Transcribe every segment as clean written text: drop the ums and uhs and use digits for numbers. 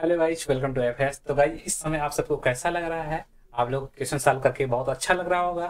Hello guys, welcome to FS. तो guys, इस समय आप सबको कैसा लग रहा है? आप लोग क्वेश्चन सॉल्व करके बहुत अच्छा लग रहा होगा।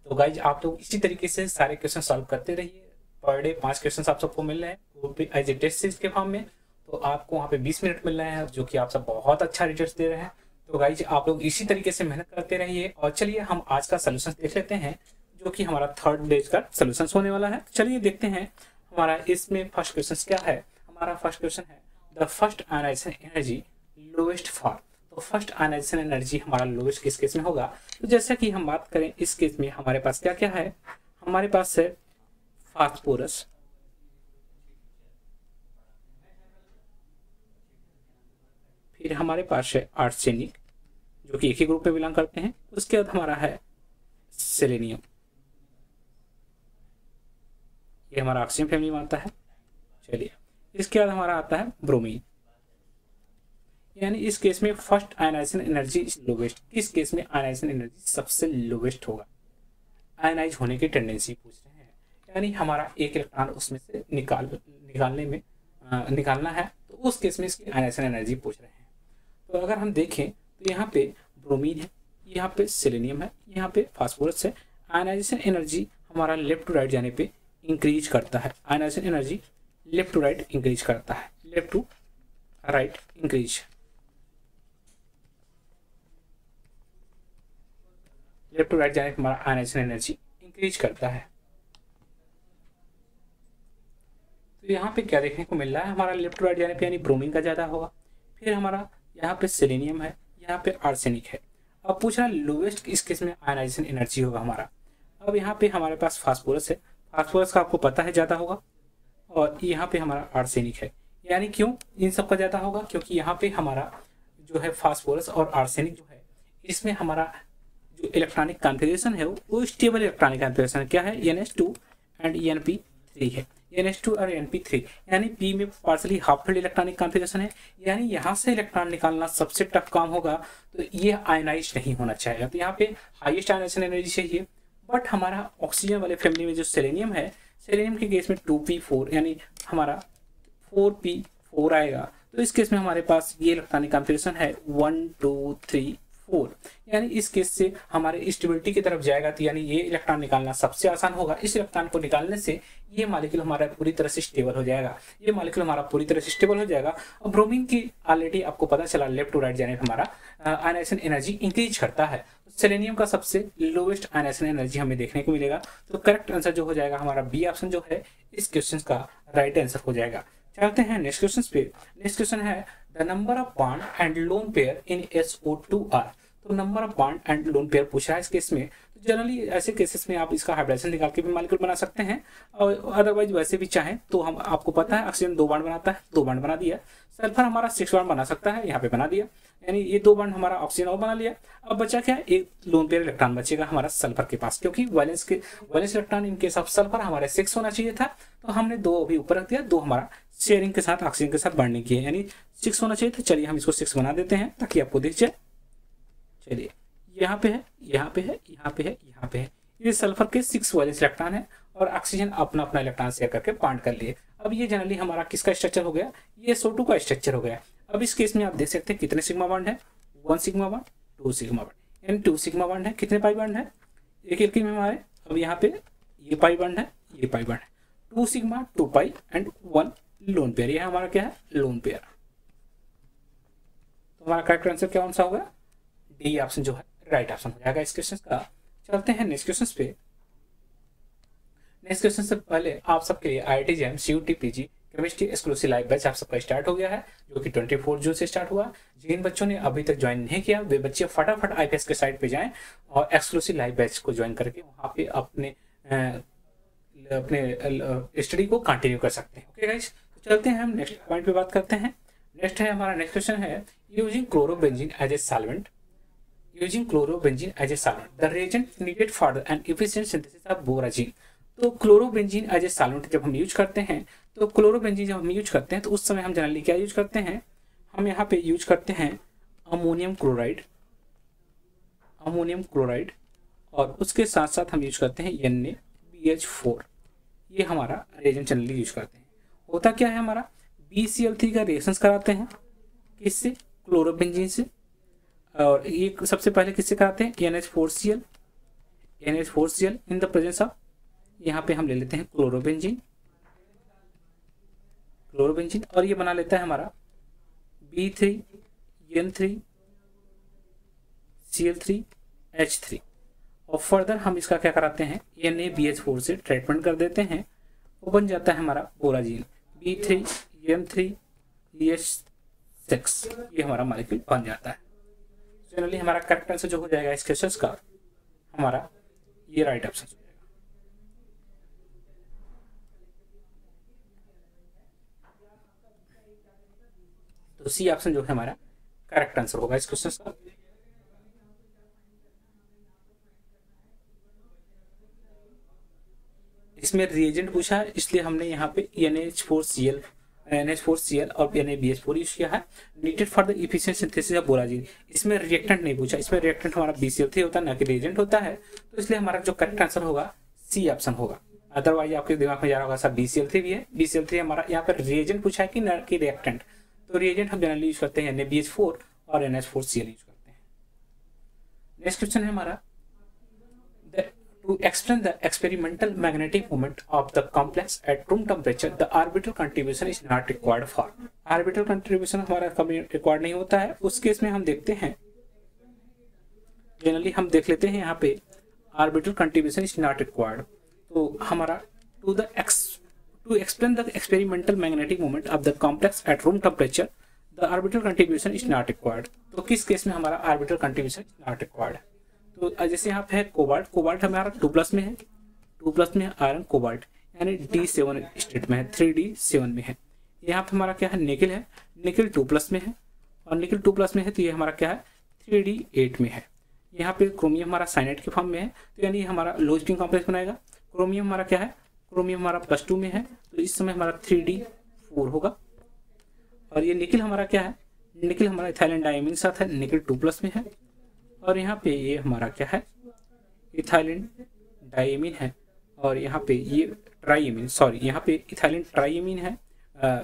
तो गाइस, आप लोग इसी तरीके से सारे क्वेश्चन सॉल्व करते रहिए। पर डे 5 क्वेश्चन आप सबको मिल रहे हैं, वो भी एज ए टेस्ट सीरीज के फॉर्म में। तो आपको वहाँ पे 20 मिनट मिल रहे हैं, जो कि आप सब बहुत अच्छा रिजल्ट दे रहे हैं। तो गाइस, आप लोग इसी तरीके से मेहनत करते रहिए। और चलिए हम आज का सोल्यूशन देख लेते हैं, जो कि हमारा थर्ड डेज का सोल्यूशन होने वाला है। चलिए देखते हैं हमारा इसमें फर्स्ट क्वेश्चन क्या है। हमारा फर्स्ट क्वेश्चन है the first ionization energy lowest for. तो फर्स्ट आयनाइजेशन एनर्जी हमारा लोवेस्ट किस केस में होगा? तो जैसा कि हम बात करें, इस केस में हमारे पास क्या क्या है। हमारे पास है फास्फोरस, फिर हमारे पास है आर्सेनिक, जो कि एक ही ग्रुप में बिलोंग करते हैं। उसके बाद हमारा है सेलेनियम, ये हमारा ऑक्सीजन फैमिली में आता है। चलिए, इसके बाद हमारा आता है ब्रोमीन। यानी इस केस में first ionization energy is lowest. किस केस में आयनाइजेशन एनर्जी सबसे लोवेस्ट होगा? आयनाइज होने की टेंडेंसी पूछ रहे हैं, यानी हमारा एक इलेक्ट्रॉन उसमें से निकालना है। तो उस केस में इसकी आयनाइजेशन एनर्जी पूछ रहे हैं। तो अगर हम देखें तो यहाँ पे ब्रोमीन है, यहाँ पे सेलेनियम है, यहाँ पे फास्फोरस है। आयनाइजेशन एनर्जी हमारा लेफ्ट टू राइट जाने पे इंक्रीज करता है। Ionization energy left to right increase करता है, left to right increase, left to right जाने पर हमारा आयनाइजेशन एनर्जी इंक्रीज करता है। तो यहाँ पे क्या देखने को मिल रहा है, हमारा लेफ्ट टू राइट जाने पे यानी ब्रोमीन का ज़्यादा होगा। फिर हमारा यहाँ पे सेलेनियम है, यहाँ पे आर्सेनिक है। अब पूछ रहा है लोवेस्ट किस केस में आयनाइजेशन एनर्जी होगा हमारा। अब यहाँ पे हमारे पास फास्फोरस है, फास्फोरस का आपको पता है ज़्यादा होगा। और यहाँ पे हमारा आर्सेनिक है, यानी क्यों इन सब का ज़्यादा होगा? क्योंकि यहाँ पे हमारा जो है फास्फोरस और आर्सेनिक जो है, इसमें हमारा जो इलेक्ट्रॉनिक कॉन्फ़िगरेशन है वो स्टेबल इलेक्ट्रॉनिक कॉन्फ़िगरेशन क्या है, NH2 एंड NP3 है। NH2 और NP3 यानी P में partially half filled electronic configuration है, यानी यहाँ से इलेक्ट्रॉन निकालना सबसे टफ काम होगा। तो ये आयनाइज नहीं होना चाहिए। तो यहाँ पे हाईएस्ट आयनाइजेशन एनर्जी चाहिए। बट हमारा ऑक्सीजन वाले फैमिली में जो सेलेनियम है, सेलेनियम के केस में 2p4 यानी हमारा 4p4 आएगा। तो इस केस में हमारे पास ये इलेक्ट्रॉनिक कॉन्फ़िगरेशन है 1 2 3 4, यानी इस केस से हमारे स्टेबिलिटी की तरफ जाएगा। तो यानी ये इलेक्ट्रॉन निकालना सबसे आसान होगा। इस इलेक्ट्रॉन को निकालने से ये मॉलिक्यूल हमारा पूरी तरह से स्टेबल हो जाएगा, ये मॉलिक्यूल हमारा पूरी तरह से स्टेबल हो जाएगा। और ब्रोमीन की ऑलरेडी आपको पता चला लेफ्ट टू राइट जाने पर हमारा आयनाइजेशन एनर्जी इंक्रीज करता है। सेलेनियम का सबसे लोवेस्ट आयनाइजेशन एनर्जी हमें देखने को मिलेगा। तो करेक्ट आंसर जो हो जाएगा हमारा बी ऑप्शन जो है इस क्वेश्चन का राइट आंसर हो जाएगा। चलते हैं नेक्स्ट क्वेश्चन पे। नेक्स्ट क्वेश्चन है the number of bond and lone pair in SO2R। तो number of bond and lone pair पूछा है इस केस में। तो जनरली ऐसे केसेस में आप इसका हाइब्रिडेशन निकाल के भी मॉलिक्यूल बना सकते हैं, और अदरवाइज वैसे भी चाहें तो हम आपको पता है ऑक्सीजन 2 बॉन्ड बनाता है, 2 बॉन्ड बना दिया। सल्फर हमारा 6 बॉन्ड बना सकता है, यहाँ पे बना दिया, यानी ये 2 बॉन्ड हमारा ऑक्सीजन और बना लिया। अब बचा क्या, एक लोन पेयर इलेक्ट्रॉन बचेगा हमारा सल्फर के पास, क्योंकि valence electron in case of sulphur हमारे 6 होना चाहिए था। तो हमने 2 अभी ऊपर रख दिया, 2 हमारा शेयरिंग के साथ ऑक्सीजन के साथ बॉन्डिंग की है, यानी 6 होना चाहिए था। चलिए हम इसको 6 बना देते हैं ताकि आपको दिख जाए। चलिए, यहाँ पे है, यहाँ पे है, यहाँ पे है, यहाँ पे है। ये सल्फर के 6 वैलेंस इलेक्ट्रॉन है और ऑक्सीजन अपना अपना इलेक्ट्रॉन शेयर करके बॉन्ड कर लिए। अब ये जनरली हमारा किसका स्ट्रक्चर हो गया, ये SO2 का स्ट्रक्चर हो गया। अब इस केस में आप देख सकते हैं कितने सिग्मा बॉन्ड है, 1 सिग्मा बॉन्ड, 2 सिग्मा बॉन्ड, यानी 2 सिग्मा बॉन्ड है। कितने पाई बॉन्ड है, एक एक में हमारे। अब यहाँ पे ये पाई बॉन्ड है, ये पाई बॉन्ड है, 2 sigma 2 pi and 1 lone pair. ये हमारा क्या है, लोन पेयर। तो हमारा करेक्ट आंसर क्या सा होगा, डी ऑप्शन जो है राइट ऑप्शन हो जाएगा इस क्वेश्चन का। चलते हैं नेक्स्ट क्वेश्चन पे। नेक्स्ट क्वेश्चन से पहले आप सबके लिए IIT JAM CUT PG chemistry exclusive live batch आप सबका स्टार्ट हो गया है, जो कि 24 जून से स्टार्ट हुआ। जिन बच्चों ने अभी तक ज्वाइन नहीं किया वे बच्चे फटाफट IPS के साइट पे जाएं और एक्सक्लूसिव लाइव बैच को ज्वाइन करके वहाँ पे अपने स्टडी को कंटिन्यू कर सकते हैं। ओके गाइस, तो चलते हैं हम नेक्स्ट पॉइंट पे बात करते हैं। नेक्स्ट है हमारा नेक्स्ट क्वेश्चन है using chlorobenzene as a solvent. Using chlorobenzene as a solvent, the reagent needed for an efficient synthesis of boragine। तो क्लोरोबेंजीन एज ए सॉल्वेंट जब हम यूज करते हैं, तो क्लोरोबेंजीन जब हम यूज करते हैं तो उस समय हम जनरली क्या यूज करते हैं, हम यहाँ पे यूज करते हैं अमोनियम क्लोराइड, और उसके साथ साथ हम यूज करते हैं NaBH4। ये हमारा रिएजेंट जनरली यूज करते हैं। होता क्या है, हमारा BCl3 का रिएक्शंस कराते हैं किससे, क्लोरोबेंजीन से। और ये सबसे पहले किससे कराते हैं, NH4Cl, NH4Cl in the presence of, यहाँ पे हम ले लेते हैं क्लोरोबेंजीन, क्लोरोबेंजीन, और ये बना लेता है हमारा B3N3Cl3H3। और फर्दर हम इसका क्या कराते हैं, NaBH4 से ट्रीटमेंट कर देते हैं, वो बन जाता है हमारा बोराजीन B3N3EH6, ये हमारा मॉलिक्यूल बन जाता है। जनरली हमारा करेक्ट आंसर जो हो जाएगा इस क्वेश्चन का, हमारा ये राइट ऑप्शन हो जाएगा। तो सी ऑप्शन जो है हमारा करेक्ट आंसर होगा इस क्वेश्चन का। इसमें रिएजेंट पूछा है, इसलिए हमने यहाँ पे NH4Cl और NaBH4 यूज किया है। Needed for the efficient synthesis of borazine. इसमें रिएक्टेंट नहीं पूछा, इसमें रिएक्टेंट हमारा BCl3 होता है, ना कि रिएजेंट होता है, तो इसलिए हमारा जो करेक्ट आंसर होगा सी ऑप्शन होगा। अदरवाइज आपके दिमाग में जा रहा होगा सर BCl3 भी है, BCl3 हमारा यहाँ पर रिएजेंट पूछा है कि ना कि रिएक्टेंट, तो रिएजेंट हम जनरली यूज करते हैं NaBH4 और NH4Cl यूज करते हैं। नेक्स्ट क्वेश्चन है हमारा, to explain the experimental magnetic moment of the complex at room temperature, the orbital contribution is not required for। orbital contribution हमारा कभी रिक्वायर्ड नहीं होता है। उस केस में हम देखते हैं, जनरली हम देख लेते हैं यहाँ पे orbital contribution is not required, तो हमारा to explain the experimental magnetic moment of the complex at room temperature, the orbital contribution is not required। तो किस केस में हमारा orbital contribution is not required है, तो जैसे यहाँ पे है कोबाल्ट हमारा 2+ में है, 2+ में है आयरन कोबाल्ट, यानी D7 स्टेट में है, 3D7 में है। यहाँ पे हमारा क्या है, निकिल है, निकिल 2+ में है, और निकिल 2+ में है, तो ये हमारा क्या है 3D8 में है। यहाँ पे क्रोमियम हमारा साइनाइड के फॉर्म में है, तो यानी हमारा लो स्पिन कॉम्प्लेक्स बनाएगा। क्रोमियम हमारा क्या है, क्रोमियम हमारा +2 में है, तो इस समय हमारा 3D4 होगा। और ये निकिल हमारा क्या है, निकिल हमारा इथाइलिन डायमीन के साथ है, निकिल 2+ में है। और यहाँ पे ये हमारा क्या है, इथाइलिन डायमीन है, और यहाँ पे ये ट्राइमीन, सॉरी यहाँ पे इथाइलिन ट्राइमीन है,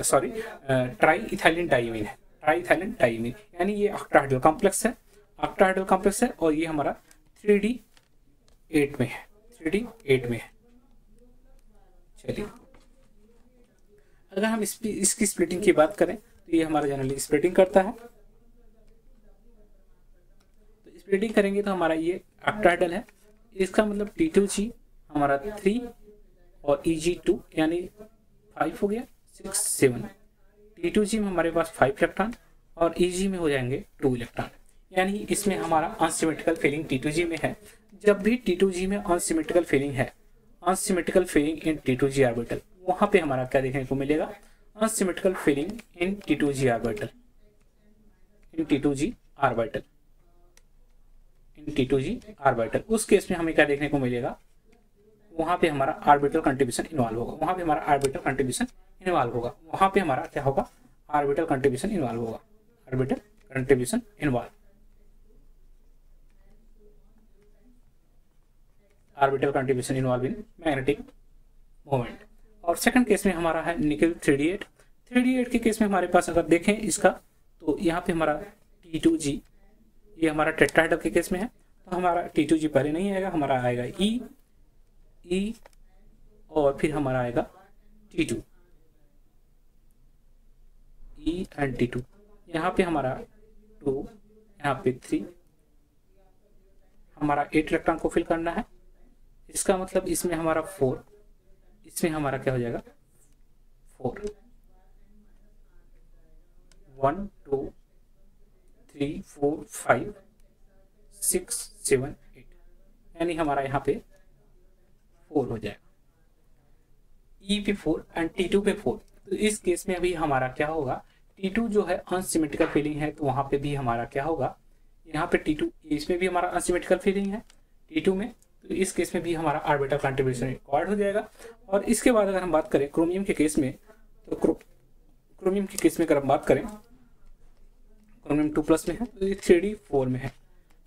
सॉरी ट्राई इथाइलिन डायमीन है, ट्राई इथाइलिन डायमीन, यानी ये ऑक्टाहेड्रल कॉम्प्लेक्स है, ऑक्टाहेड्रल कॉम्प्लेक्स है, और ये हमारा 3D8 में है, 3D8 में है। चलिए अगर हम इसकी स्प्लिटिंग की बात करें, तो ये हमारा जनरली स्प्लिटिंग करता है। स्प्लिटिंग करेंगे तो हमारा ये ऑक्टाहेड्रल है, इसका मतलब T2G हमारा 3 और Eg2 यानी 5 हो गया, 6 7। T2G में हमारे पास 5 इलेक्ट्रॉन और Eg में हो जाएंगे 2 इलेक्ट्रॉन, यानी इसमें हमारा अनसिमेट्रिकल फीलिंग T2G में है। जब भी T2G में अनसिमेट्रिकल फीलिंग है, unsymmetrical feeling in T2G orbital, वहाँ पे हमारा क्या देखने को मिलेगा, unsymmetrical feeling in T2G orbital, in T2G orbital, in T2G orbital. उस केस में हमें क्या देखने को मिलेगा, वहाँ पे हमारा ऑर्बिटल कंट्रीब्यूशन इन्वॉल्व होगा, वहाँ पे हमारा ऑर्बिटल कंट्रीब्यूशन इन्वॉल्व होगा, वहाँ पे हमारा क्या होगा, ऑर्बिटल कंट्रीब्यूशन इन्वॉल्व होगा, orbital contribution involve, orbital contribution involve in magnetic moment. और सेकंड केस में हमारा है निकिल 3D8। 3D8 के केस में हमारे पास अगर देखें इसका, तो यहाँ पे हमारा T2G, ये हमारा टेट्राहेड्रल के केस में है, तो हमारा T2G पहले नहीं आएगा, हमारा आएगा E और फिर हमारा आएगा T2, E एंड T2। यहाँ पे हमारा 2, यहाँ पे 3, हमारा 8 इलेक्ट्रॉन को फिल करना है। इसका मतलब इसमें हमारा 4, इसमें हमारा क्या हो जाएगा 4, 1 2 3 4 5 6 7 8, यानी हमारा यहाँ पे 4 हो जाएगा, E पे 4 एंड T2 पे 4। तो इस केस में अभी हमारा क्या होगा, T2 जो है अनसिमेट्रिकल फीलिंग है, तो वहाँ पे भी हमारा क्या होगा, यहाँ पे T2, इसमें भी हमारा अनसिमेट्रिकल फीलिंग है T2 में, तो इस केस में भी हमारा ऑर्बिटल कंट्रीब्यूशन रिक्वायर्ड हो जाएगा। और इसके बाद अगर हम बात करें क्रोमियम के केस में, तो क्रोमियम के केस में अगर हम बात करें, क्रोमियम 2+ में है, तो ये 3D4 में है।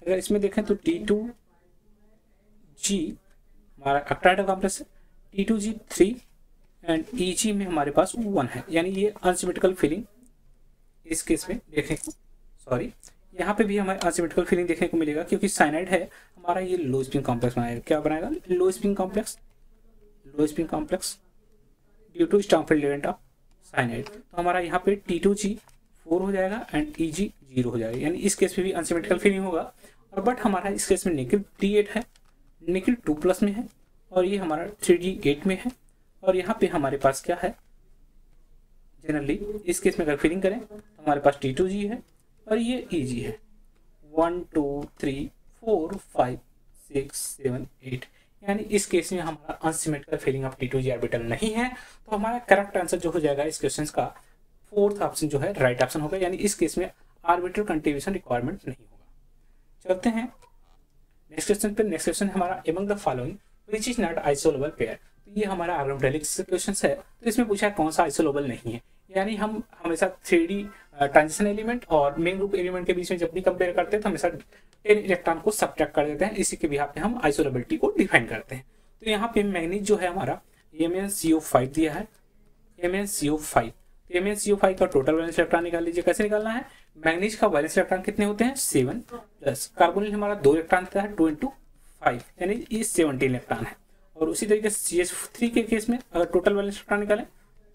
अगर इसमें देखें तो T2G हमारा ऑक्टाहेड्रल कॉम्प्लेक्स है, T2G 3 एंड Eg में हमारे पास 1 है, यानी ये अनसिमेट्रिकल फीलिंग इस केस में देखने को, सॉरी, यहाँ पे भी हमें असिमेट्रिकल फीलिंग देखने को मिलेगा, क्योंकि साइनाइड है हमारा, ये लो स्पिन कॉम्प्लेक्स बनाएगा। क्या बनाएगा? Low spin complex, low spin complex due to strong field event of cyanide. तो हमारा यहाँ पे T2G 4 हो जाएगा एंड EG 0 हो जाएगा, यानी इस केस में भी अनसिमेट्रिकल फीलिंग होगा। और बट हमारा इस केस में निकल D8 है, निकल 2+ में है, और ये हमारा 3G8 में है। और यहाँ पे हमारे पास क्या है, जनरली इस केस में अगर फीलिंग करें तो हमारे पास T2G है और ये EG है। 1 2 3 4 5 6 7 8, यानी इस केस में हमारा unsymmetrical feeling of T2G orbital नहीं है। तो हमारा करेक्ट आंसर जो हो जाएगा इस क्वेश्चन का, फोर्थ ऑप्शन जो है राइट ऑप्शन होगा, यानी इस केस में ऑर्बिटल कंट्रीब्यूशन रिक्वायरमेंट नहीं होगा। चलते हैं नेक्स्ट क्वेश्चन पे। नेक्स्ट क्वेश्चन हमारा among the following which is not isolable pair. तो ये हमारा ऑर्गेनोमेटेलिक क्वेश्चन है, तो इसमें पूछा है कौन सा आइसोलेबल नहीं है। यानी हम हमेशा 3D ट्रांजिशन एलिमेंट और मेन ग्रुप एलिमेंट के बीच में जब भी कंपेयर करते हैं तो हमेशा 10 इलेक्ट्रॉन को सब्ट्रैक्ट कर देते हैं, इसी के बिहाफ पे हम आइसोलेबिलिटी को डिफाइन करते हैं। तो यहाँ पे मैग्नीज जो है हमारा MnCO5 दिया है, MnCO5। MnCO5 का टोटल वैलेंस इलेक्ट्रॉन निकाल लीजिए। कैसे निकालना है? मैग्नीज का वैलेंस इलेक्ट्रॉन कितने होते हैं? 7 प्लस कार्बोनिल हमारा 2 इलेक्ट्रॉन देता है, 2 × 5 यानी ये 17 इलेक्ट्रॉन है। और उसी तरीके से CH3 के केस में अगर टोटल वैलेंस इलेक्ट्रॉन निकालें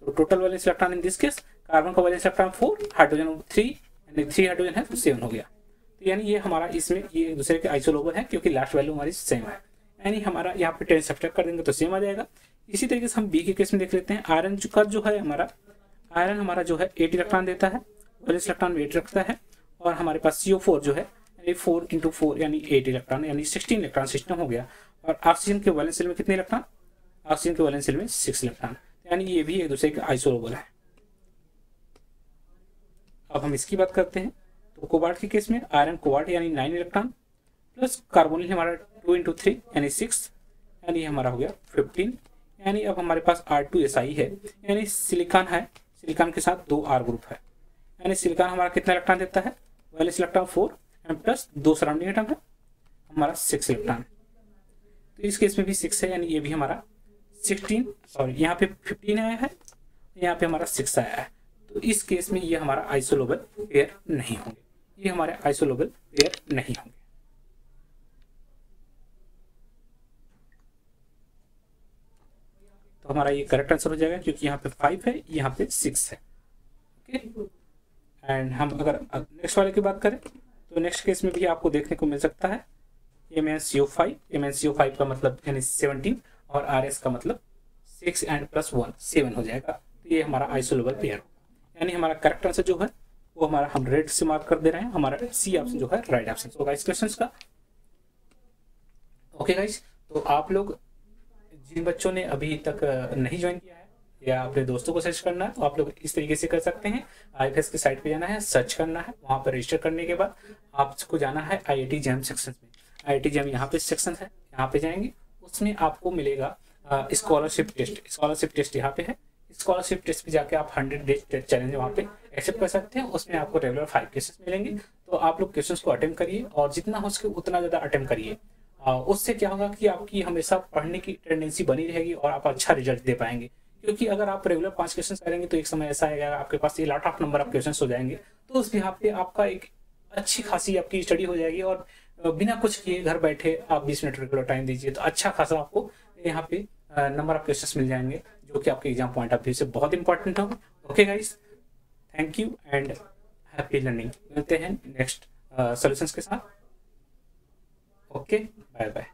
तो total valence electron in this case, carbon का वैलेंस इलेक्ट्रॉन 4, हाइड्रोजन 3, यानी 3 हाइड्रोजन है तो 7 हो गया। तो यानी ये हमारा इसमें ये एक दूसरे के आइसोलेबल है, क्योंकि लास्ट वैल्यू हमारी सेम है, यानी हमारा यहाँ पे 10 सब्ट्रैक्ट कर देंगे तो सेम आ जाएगा। इसी तरीके से हम बी के केस में देख लेते हैं। आयरन का जो है हमारा, आयरन हमारा जो है 8 इलेक्ट्रॉन देता है, वैलेंस इलेक्ट्रॉन 8 रखता है। और हमारे पास CO4 जो है यानी 4 × 4 यानी 8 इलेक्ट्रॉन, यानी 16 इलेक्ट्रॉन सिस्टम हो गया। और ऑक्सीजन के वैलेंस शेल में कितने इलेक्ट्रॉन? ऑक्सीजन के वैलेंस शेल में 6 इलेक्ट्रॉन, यानी ये भी एक दूसरे के आइसोलेबल है। अब हम इसकी बात करते हैं तो कोबाल्ट के केस में आयरन कोबाल्ट यानी 9 इलेक्ट्रॉन प्लस कार्बोनिल हमारा 2 × 3 यानी 6, यानी हमारा हो गया 15। यानी अब हमारे पास R2Si है, यानी सिलिकॉन है, सिलिकॉन के साथ 2 R ग्रुप है, यानी सिलिकॉन हमारा कितना इलेक्ट्रॉन देता है? Valence electron 4 and plus 2 surrounding atom है हमारा 6 इलेक्ट्रॉन। तो इस केस में भी 6 है, यानी ये भी हमारा 16, सॉरी यहाँ पे 15 आया है, यहाँ पे हमारा 6 आया है। तो इस केस में ये हमारा आइसोलेबल पेयर नहीं होंगे, ये हमारे आइसोलेबल पेयर नहीं होंगे। तो हमारा ये करेक्ट आंसर हो जाएगा, क्योंकि यहाँ पे 5 है, यहाँ पे 6 है। ओके, एंड हम अगर नेक्स्ट वाले की बात करें तो नेक्स्ट केस में भी आपको देखने को मिल सकता है MnCO5। MnCO5 का मतलब यानी 17 और RS का मतलब 6 एंड प्लस 1 7 हो जाएगा। तो ये हमारा आइसोलेबल पेयर हो, यानी हमारा करेक्ट आंसर जो है वो हमारा हम रेड से मार्क कर दे रहे हैं, हमारा C ऑप्शन जो है राइट ऑप्शन होगा इस क्वेश्चन का। ओके गाइस, तो आप लोग जिन बच्चों ने अभी तक नहीं ज्वाइन किया है या अपने दोस्तों को सर्च करना है तो आप लोग इस तरीके से कर सकते हैं। IFS की साइट पे जाना है, सर्च करना है, वहाँ पर रजिस्टर करने के बाद आपको जाना है IIT JAM सेक्शन में। IIT JAM यहाँ पे सेक्शन है, यहाँ पे जाएंगे, उसमें आपको मिलेगा स्कॉलरशिप टेस्ट। स्कॉलरशिप टेस्ट यहाँ पे है, स्कॉलरशिप टेस्ट पे जाके आप 100 डेज चैलेंज वहाँ पे एक्सेप्ट कर सकते हैं। उसमें आपको रेगुलर 5 क्वेश्चन मिलेंगे, तो आप लोग क्वेश्चन को अटेम्प्ट करिए और जितना हो सके उतना ज़्यादा अटेम्प्ट करिए। उससे क्या होगा कि आपकी हमेशा पढ़ने की टेंडेंसी बनी रहेगी और आप अच्छा रिजल्ट दे पाएंगे। क्योंकि अगर आप रेगुलर 5 क्वेश्चन करेंगे तो एक समय ऐसा आएगा आपके पास ये lot of number of question हो जाएंगे, तो उस बिहाफ पे आपका एक अच्छी खासी आपकी स्टडी हो जाएगी और बिना कुछ किए घर बैठे आप 20 मिनट रेगुलर टाइम दीजिए तो अच्छा खासा आपको यहाँ पे नंबर ऑफ क्वेश्चन मिल जाएंगे, जो कि आपके एग्जाम पॉइंट ऑफ व्यू से बहुत इंपॉर्टेंट होगा। Okay guys, thank you and happy learning. मिलते हैं नेक्स्ट सॉल्यूशंस के साथ। Okay, bye bye.